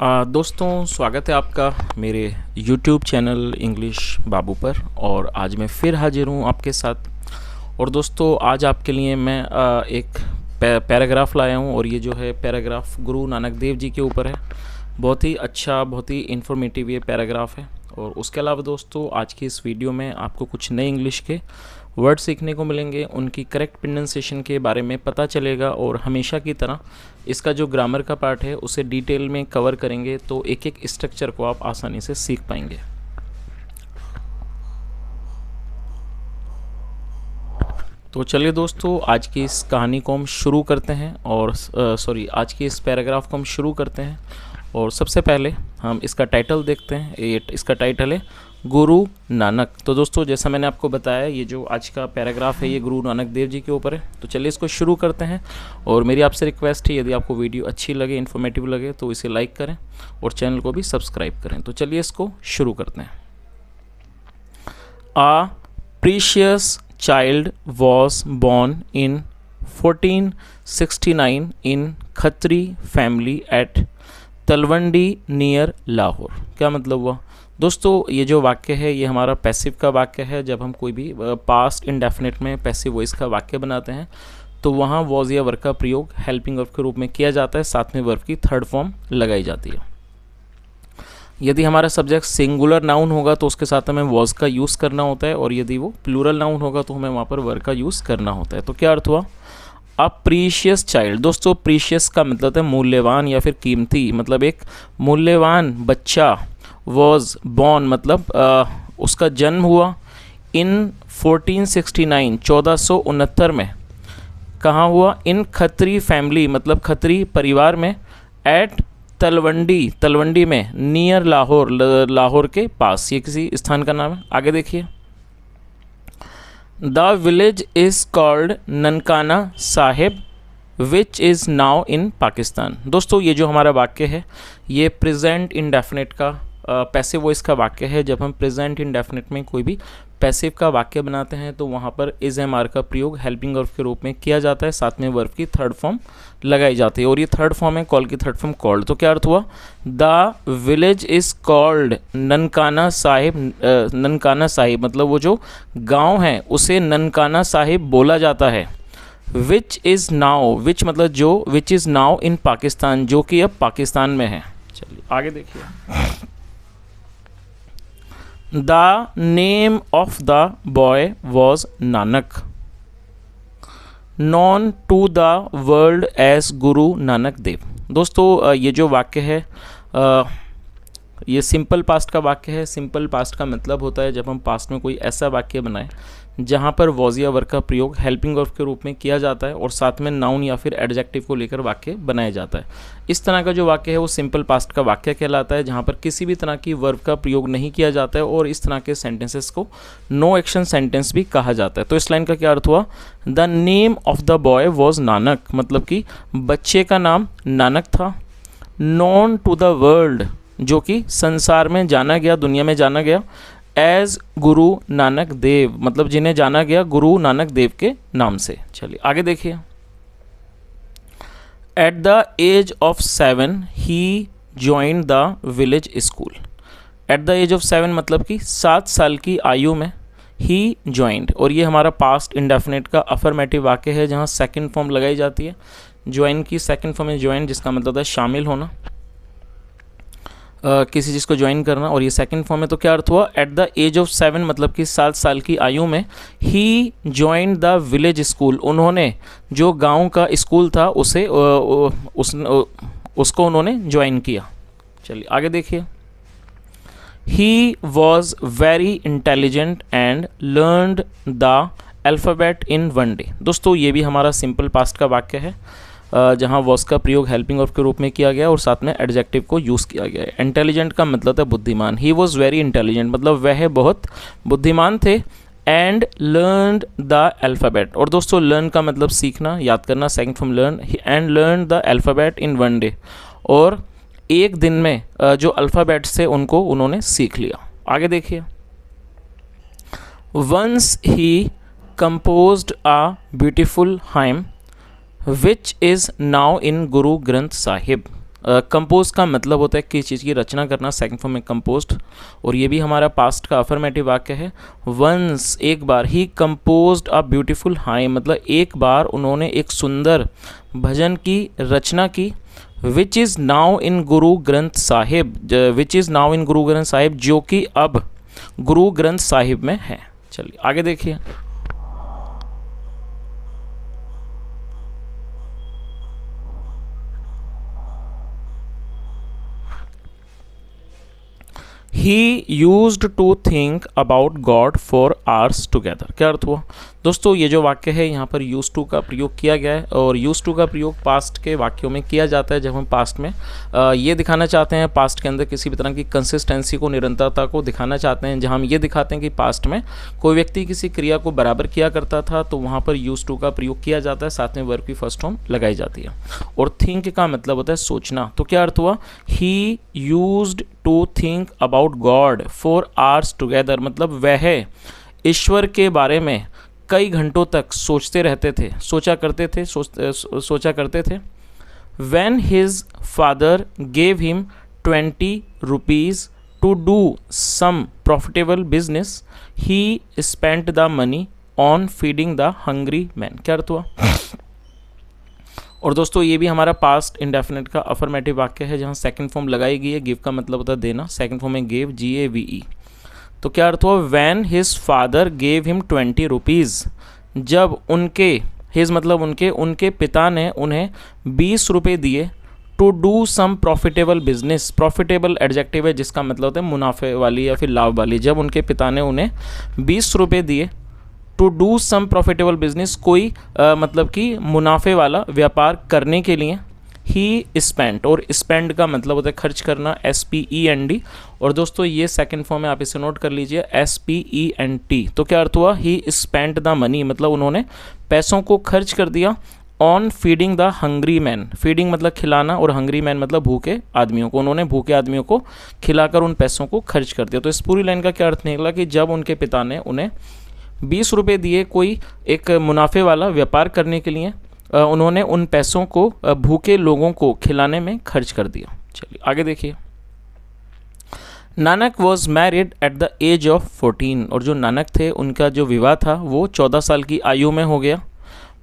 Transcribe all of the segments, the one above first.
दोस्तों स्वागत है आपका मेरे YouTube चैनल इंग्लिश बाबू पर। और आज मैं फिर हाजिर हूँ आपके साथ। और दोस्तों आज आपके लिए मैं एक पैराग्राफ लाया हूँ और ये जो है पैराग्राफ गुरु नानक देव जी के ऊपर है। बहुत ही अच्छा, बहुत ही इन्फॉर्मेटिव ये पैराग्राफ है। और उसके अलावा दोस्तों आज की इस वीडियो में आपको कुछ नए इंग्लिश के वर्ड सीखने को मिलेंगे, उनकी करेक्ट प्रोनाउंसिएशन के बारे में पता चलेगा। और हमेशा की तरह इसका जो ग्रामर का पार्ट है उसे डिटेल में कवर करेंगे, तो एक एक स्ट्रक्चर को आप आसानी से सीख पाएंगे। तो चलिए दोस्तों आज की इस कहानी को हम शुरू करते हैं और आज की इस पैराग्राफ को हम शुरू करते हैं। और सबसे पहले हम इसका टाइटल देखते हैं। इसका टाइटल है गुरु नानक। तो दोस्तों जैसा मैंने आपको बताया ये जो आज का पैराग्राफ है ये गुरु नानक देव जी के ऊपर है। तो चलिए इसको शुरू करते हैं। और मेरी आपसे रिक्वेस्ट है, यदि आपको वीडियो अच्छी लगे, इन्फॉर्मेटिव लगे, तो इसे लाइक करें और चैनल को भी सब्सक्राइब करें। तो चलिए इसको शुरू करते हैं। A precious child was born in 1469 in Khatri family at Talwandi near Lahore. क्या मतलब हुआ दोस्तों? ये जो वाक्य है ये हमारा पैसिव का वाक्य है। जब हम कोई भी पास्ट इंडेफिनिट में पैसिव वॉइस का वाक्य बनाते हैं तो वहाँ वॉज या वर्ब का प्रयोग हेल्पिंग वर्ब के रूप में किया जाता है, साथ में वर्ब की थर्ड फॉर्म लगाई जाती है। यदि हमारा सब्जेक्ट सिंगुलर नाउन होगा तो उसके साथ हमें वॉज का यूज़ करना होता है, और यदि वो प्लूरल नाउन होगा तो हमें वहाँ पर वर्ब का यूज़ करना होता है। तो क्या अर्थ हुआ? अ प्रीशियस चाइल्ड। दोस्तों प्रीशियस का मतलब है मूल्यवान या फिर कीमती, मतलब एक मूल्यवान बच्चा। वॉज बॉर्न मतलब उसका जन्म हुआ। इन 1469 1469 में कहाँ हुआ? इन खत्री फैमिली मतलब खत्री परिवार में। एट तलवंडी, तलवंडी में। नियर लाहौर, लाहौर के पास। ये किसी स्थान का नाम है। आगे देखिए। The village is called Nankana Sahib which is now in Pakistan. दोस्तों ये जो हमारा वाक्य है ये प्रेजेंट इंडेफिनिट का पैसिव वॉइस का वाक्य है। जब हम प्रेजेंट इंडेफिनिट में कोई भी पैसिव का वाक्य बनाते हैं तो वहाँ पर इज एम आर का प्रयोग हेल्पिंग वर्ब के रूप में किया जाता है, साथ में वर्ब की थर्ड फॉर्म लगाई जाती है। और ये थर्ड फॉर्म है कॉल की थर्ड फॉर्म कॉल्ड। तो क्या अर्थ हुआ? The village is called Nankana Sahib. Nankana Sahib मतलब वो जो गांव है उसे ननकाना साहिब बोला जाता है। विच इज़ नाउ, विच मतलब जो, which is now in Pakistan, जो कि अब पाकिस्तान में है। चलिए आगे देखिए। The name of the boy was Nanak, known to the world as Guru Nanak देव। दोस्तों ये जो वाक्य है ये सिंपल पास्ट का वाक्य है। सिंपल पास्ट का मतलब होता है जब हम पास्ट में कोई ऐसा वाक्य बनाएं जहाँ पर वॉज या वर्ब का प्रयोग हेल्पिंग वर्ब के रूप में किया जाता है और साथ में नाउन या फिर एडजेक्टिव को लेकर वाक्य बनाया जाता है। इस तरह का जो वाक्य है वो सिंपल पास्ट का वाक्य कहलाता है, जहाँ पर किसी भी तरह की वर्ब का प्रयोग नहीं किया जाता है। और इस तरह के सेंटेंसेस को नो एक्शन सेंटेंस भी कहा जाता है। तो इस लाइन का क्या अर्थ हुआ? The name of the boy was Nanak, मतलब कि बच्चे का नाम नानक था। नॉन टू द वर्ल्ड, जो कि संसार में जाना गया, दुनिया में जाना गया। एज गुरु नानक देव मतलब जिन्हें जाना गया गुरु नानक देव के नाम से। चलिए आगे देखिए। At the age of 7 he joined the village school. At the age of 7 मतलब कि 7 साल की आयु में ही ज्वाइंड। और ये हमारा पास्ट इंडेफिनिट का अफर्मेटिव वाक्य है जहाँ सेकंड फॉर्म लगाई जाती है। ज्वाइन की सेकंड फॉर्म है ज्वाइन, जिसका मतलब है शामिल होना, किसी चीज़ को ज्वाइन करना। और ये सेकंड फॉर्म है। तो क्या अर्थ हुआ? एट द एज ऑफ 7 मतलब कि 7 साल की आयु में ही ज्वाइन द विलेज स्कूल, उन्होंने जो गांव का स्कूल था उसे उसको उन्होंने ज्वाइन किया। चलिए आगे देखिए। He was very intelligent and learned the alphabet in 1 day. दोस्तों ये भी हमारा सिंपल पास्ट का वाक्य है जहाँ वॉज का प्रयोग हेल्पिंग वर्ब के रूप में किया गया और साथ में एडजेक्टिव को यूज़ किया गया है। इंटेलिजेंट का मतलब है बुद्धिमान। ही वॉज वेरी इंटेलिजेंट मतलब वह बहुत बुद्धिमान थे। एंड लर्नड द अल्फ़ाबेट, और दोस्तों लर्न का मतलब सीखना, याद करना, second from learn. And learn the alphabet in 1 day, और एक दिन में जो अल्फ़ाबेट्स थे उनको उन्होंने सीख लिया। आगे देखिए। Once he composed a beautiful hymn which is now in Guru Granth Sahib. Compose का मतलब होता है किसी चीज़ की रचना करना, सेकंड फॉर्म में कंपोज्ड, और ये भी हमारा पास्ट का अफर्मेटिव वाक्य है। वंस एक बार, ही कंपोज्ड अ ब्यूटीफुल हाइम मतलब एक बार उन्होंने एक सुंदर भजन की रचना की। विच is now in Guru Granth Sahib, which is now in Guru Granth Sahib, जो कि अब गुरु ग्रंथ साहिब में है। चलिए आगे देखिए। He used to think about God for hours together. क्या अर्थ हुआ दोस्तों? ये जो वाक्य है यहाँ पर यूज टू का प्रयोग किया गया है, और यूज टू का प्रयोग पास्ट के वाक्यों में किया जाता है जब हम पास्ट में ये दिखाना चाहते हैं, पास्ट के अंदर किसी भी तरह की कंसिस्टेंसी को, निरंतरता को दिखाना चाहते हैं। जहाँ हम ये दिखाते हैं कि पास्ट में कोई व्यक्ति किसी क्रिया को बराबर किया करता था, तो वहाँ पर यूज टू का प्रयोग किया जाता है, साथ में वर्ब की फर्स्ट फॉर्म लगाई जाती है। और थिंक का मतलब होता है सोचना। तो क्या अर्थ हुआ? He used to think about God for hours together मतलब वह ईश्वर के बारे में कई घंटों तक सोचते रहते थे, सोचा करते थे। When his father gave him 20 rupees to do some profitable business, he spent the money on feeding the hungry man। क्या अर्थ हुआ? और दोस्तों ये भी हमारा पास्ट इंडेफिनिट का अफर्मेटिव वाक्य है, जहाँ सेकंड फॉर्म लगाई गई है। गिव का मतलब होता है देना, सेकंड फॉर्म में गेव, GAVE। तो क्या अर्थ हुआ? When his father gave him 20 rupees, जब उनके, हिज मतलब उनके पिता ने उन्हें 20 रुपये दिए। To do some profitable business, profitable adjective है जिसका मतलब होता है मुनाफे वाली या फिर लाभ वाली। जब उनके पिता ने उन्हें 20 रुपये दिए, to do some profitable business कोई मतलब कि मुनाफे वाला व्यापार करने के लिए। ही स्पेंट, और स्पेंड का मतलब होता है खर्च करना, SPEND। और दोस्तों ये सेकंड फॉर्म है, आप इसे नोट कर लीजिए, SPENT। तो क्या अर्थ हुआ? ही स्पेंट द मनी मतलब उन्होंने पैसों को खर्च कर दिया on feeding the hungry man. Feeding मतलब खिलाना, और हंग्री मैन मतलब भूखे आदमियों को। उन्होंने भूखे आदमियों को खिलाकर उन पैसों को खर्च कर दिया। तो इस पूरी लाइन का क्या अर्थ निकला कि जब उनके पिता ने उन्हें 20 रुपये दिए कोई एक मुनाफे वाला व्यापार करने के लिए, उन्होंने उन पैसों को भूखे लोगों को खिलाने में खर्च कर दिया। चलिए आगे देखिए। Nanak was married at the age of 14, और जो नानक थे उनका जो विवाह था वो 14 साल की आयु में हो गया।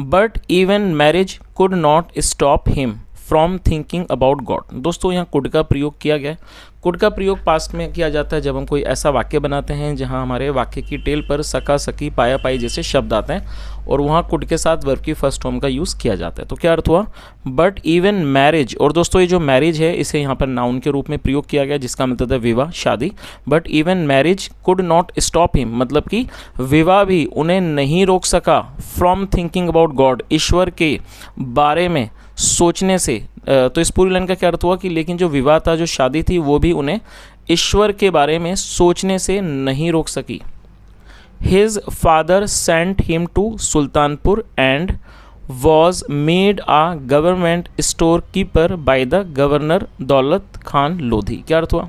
But even marriage could not stop him from thinking about God. दोस्तों यहाँ कुड का प्रयोग किया गया है। कुड का प्रयोग पास्ट में किया जाता है जब हम कोई ऐसा वाक्य बनाते हैं जहाँ हमारे वाक्य की टेल पर सका, सकी, पाया, पाई जैसे शब्द आते हैं, और वहाँ कुड के साथ वर्ब की फर्स्ट फॉर्म का यूज़ किया जाता है। तो क्या अर्थ हुआ? बट इवन मैरिज, और दोस्तों ये जो मैरिज है इसे यहाँ पर नाउन के रूप में प्रयोग किया गया, जिसका मतलब है विवाह, शादी। But even marriage could not stop him मतलब कि विवाह भी उन्हें नहीं रोक सका फ्रॉम थिंकिंग अबाउट गॉड, ईश्वर के बारे में सोचने से। तो इस पूरी लाइन का क्या अर्थ हुआ कि लेकिन जो विवाह था, जो शादी थी, वो भी उन्हें ईश्वर के बारे में सोचने से नहीं रोक सकी। His father sent him to Sultanpur and was made a government store keeper by the governor Daulat Khan Lodhi. क्या अर्थ हुआ?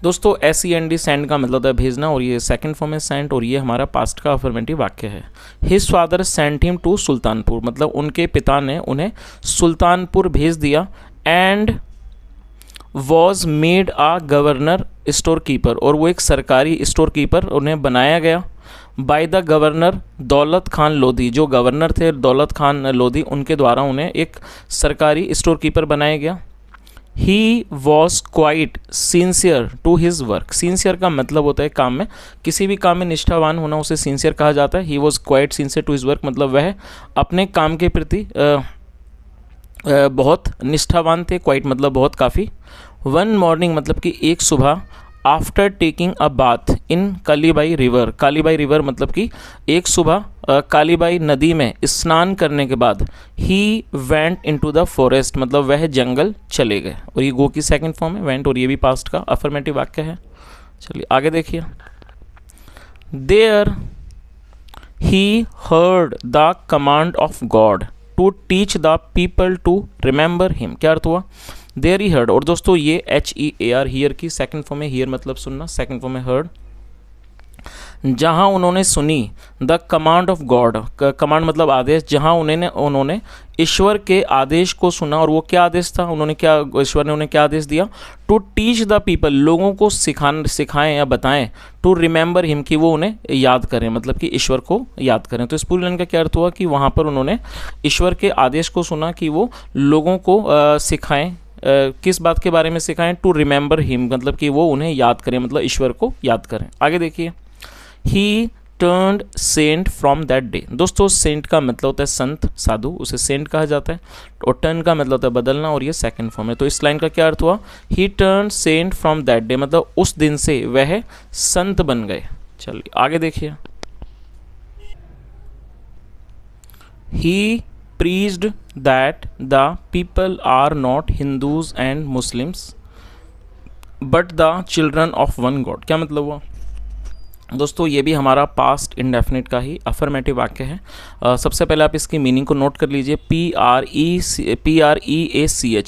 दोस्तों SEND सेंड का मतलब है भेजना, और ये सेकंड फॉर्म है सेंट, और ये हमारा पास्ट का अफर्मेटिव वाक्य है। His father sent him to Sultanpur मतलब उनके पिता ने उन्हें सुल्तानपुर भेज दिया। And was made a governor store keeper, और वो एक सरकारी स्टोर कीपर उन्हें बनाया गया। Bye the governor Daulat Khan Lodhi, जो गवर्नर थे दौलत खान लोधी, उनके द्वारा उन्हें एक सरकारी स्टोर कीपर बनाया गया। He was quite sincere to his work. Sincere का मतलब होता है काम में, किसी भी काम में निष्ठावान होना उसे सिंसियर कहा जाता है। He was quite sincere to his work मतलब वह अपने काम के प्रति बहुत निष्ठावान थे। क्वाइट मतलब बहुत, काफ़ी। वन मॉर्निंग मतलब कि एक सुबह। After taking a bath in Kalibai river, Kalibai river मतलब कि एक सुबह कालीबाई नदी में स्नान करने के बाद। He went into the forest मतलब वह जंगल चले गए, और ये गो की सेकंड फॉर्म है वेंट, और ये भी पास्ट का अफर्मेटिव वाक्य है। चलिए आगे देखिए। There he heard the command of God to teach the people to remember him. क्या अर्थ हुआ? देयर ही हर्ड, और दोस्तों ये HEAR हियर की सेकंड फॉर्म है। हियर मतलब सुनना, सेकंड फॉर्म है हर्ड। जहाँ उन्होंने सुनी the command of God, command मतलब आदेश, जहाँ उन्होंने ईश्वर के आदेश को सुना। और वो क्या आदेश था, ईश्वर ने उन्हें क्या आदेश दिया, टू टीच द पीपल, लोगों को सिखाएं या बताएं, टू रिमेंबर हिम, कि वो उन्हें याद करें, मतलब कि ईश्वर को याद करें। तो इस पूरी लाइन का क्या अर्थ हुआ कि वहाँ पर उन्होंने ईश्वर के आदेश को सुना कि वो लोगों को सिखाएं, किस बात के बारे में सिखाएं, टू रिमेंबर हिम, मतलब कि वो उन्हें याद करें, मतलब ईश्वर को याद करें। आगे देखिए, ही turned Saint from that day. दोस्तों सेंट का मतलब होता है संत, साधु, उसे सेंट कहा जाता है। और टर्न का मतलब होता है बदलना, और ये सेकंड फॉर्म है। तो इस लाइन का क्या अर्थ हुआ, ही turn Saint from that day, मतलब उस दिन से वह संत बन गए। चलिए आगे देखिए, ही preached that the people are not Hindus and Muslims but the children of one God। क्या मतलब हुआ दोस्तों, ये भी हमारा पास्ट इंडेफिनिट का ही अफर्मेटिव वाक्य है। सबसे पहले आप इसकी मीनिंग को नोट कर लीजिए। PREACH,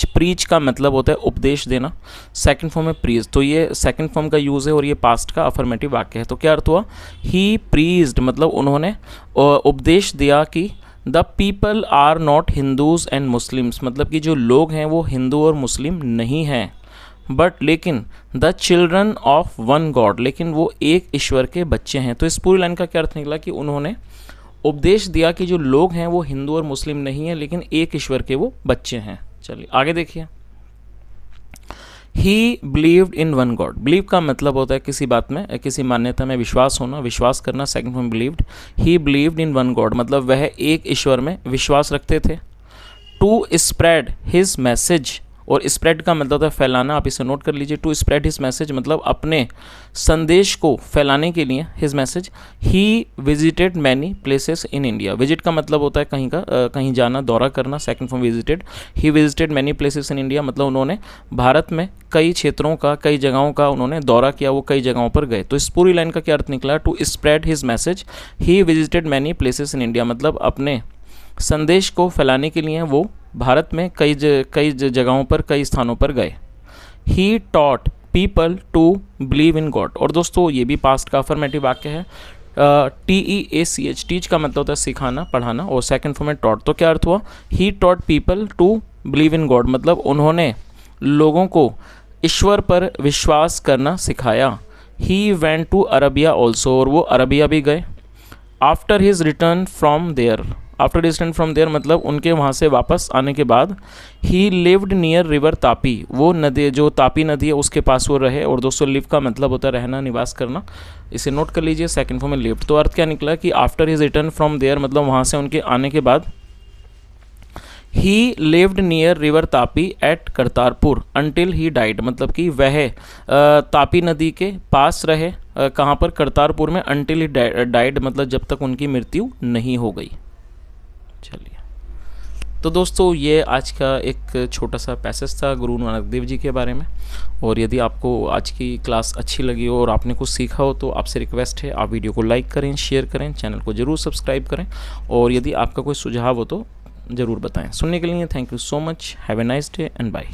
प्रीच का मतलब होता है उपदेश देना, सेकंड फॉर्म है प्रीज, तो ये सेकंड फॉर्म का यूज़ है और ये पास्ट का अफर्मेटिव वाक्य है। तो क्या अर्थ हुआ, ही प्रीज्ड मतलब उन्होंने उपदेश दिया कि the people are not Hindus and Muslims, मतलब कि जो लोग हैं वो हिंदू और मुस्लिम नहीं हैं, बट लेकिन the children of one God, लेकिन वो एक ईश्वर के बच्चे हैं। तो इस पूरी लाइन का क्या अर्थ निकला कि उन्होंने उपदेश दिया कि जो लोग हैं वो हिंदू और मुस्लिम नहीं हैं, लेकिन एक ईश्वर के वो बच्चे हैं। चलिए आगे देखिए, ही believed in one God. Believe का मतलब होता है किसी बात में, किसी मान्यता में विश्वास होना, विश्वास करना, second form believed. He believed in one God मतलब वह एक ईश्वर में विश्वास रखते थे। टू स्प्रेड हिज मैसेज, और स्प्रेड का मतलब होता है फैलाना, आप इसे नोट कर लीजिए। टू स्प्रेड हिज मैसेज मतलब अपने संदेश को फैलाने के लिए, his message. He visited many places in India. Visit का मतलब होता है कहीं जाना, दौरा करना, second form visited. He visited many places in India मतलब उन्होंने भारत में कई क्षेत्रों का, कई जगहों का उन्होंने दौरा किया, वो कई जगहों पर गए। तो इस पूरी लाइन का क्या अर्थ निकला, to spread his message he visited many places in India, मतलब अपने संदेश को फैलाने के लिए वो भारत में कई जगहों पर, कई स्थानों पर गए। He taught people to believe in God, और दोस्तों ये भी पास्ट का अफर्मेटिव वाक्य है। TEACH, टीच का मतलब होता है सिखाना, पढ़ाना, और सेकंड फॉर्म में टॉट। तो क्या अर्थ हुआ, he taught people to believe in God मतलब उन्होंने लोगों को ईश्वर पर विश्वास करना सिखाया। He went to Arabia also, और वो अरबिया भी गए। After his return from there, after distant from there मतलब उनके वहाँ से वापस आने के बाद। He lived near river Tapi, वो नदी जो तापी नदी है उसके पास वो रहे। और दोस्तों लिव का मतलब होता है रहना, निवास करना, इसे नोट कर लीजिए, सेकंड फॉर्म में लिव्ड। तो अर्थ क्या निकला कि after his return from there मतलब वहाँ से उनके आने के बाद। He lived near river Tapi at Kartarpur until he died मतलब कि वह तापी नदी के पास रहे, कहाँ पर, करतारपुर में, अंटिल ही डाइड मतलब जब तक उनकी मृत्यु नहीं हो गई। चलिए, तो दोस्तों ये आज का एक छोटा सा पैसेज था गुरु नानक देव जी के बारे में। और यदि आपको आज की क्लास अच्छी लगी हो और आपने कुछ सीखा हो तो आपसे रिक्वेस्ट है आप वीडियो को लाइक करें, शेयर करें, चैनल को ज़रूर सब्सक्राइब करें, और यदि आपका कोई सुझाव हो तो ज़रूर बताएं। सुनने के लिए thank you so much, have a nice day and bye.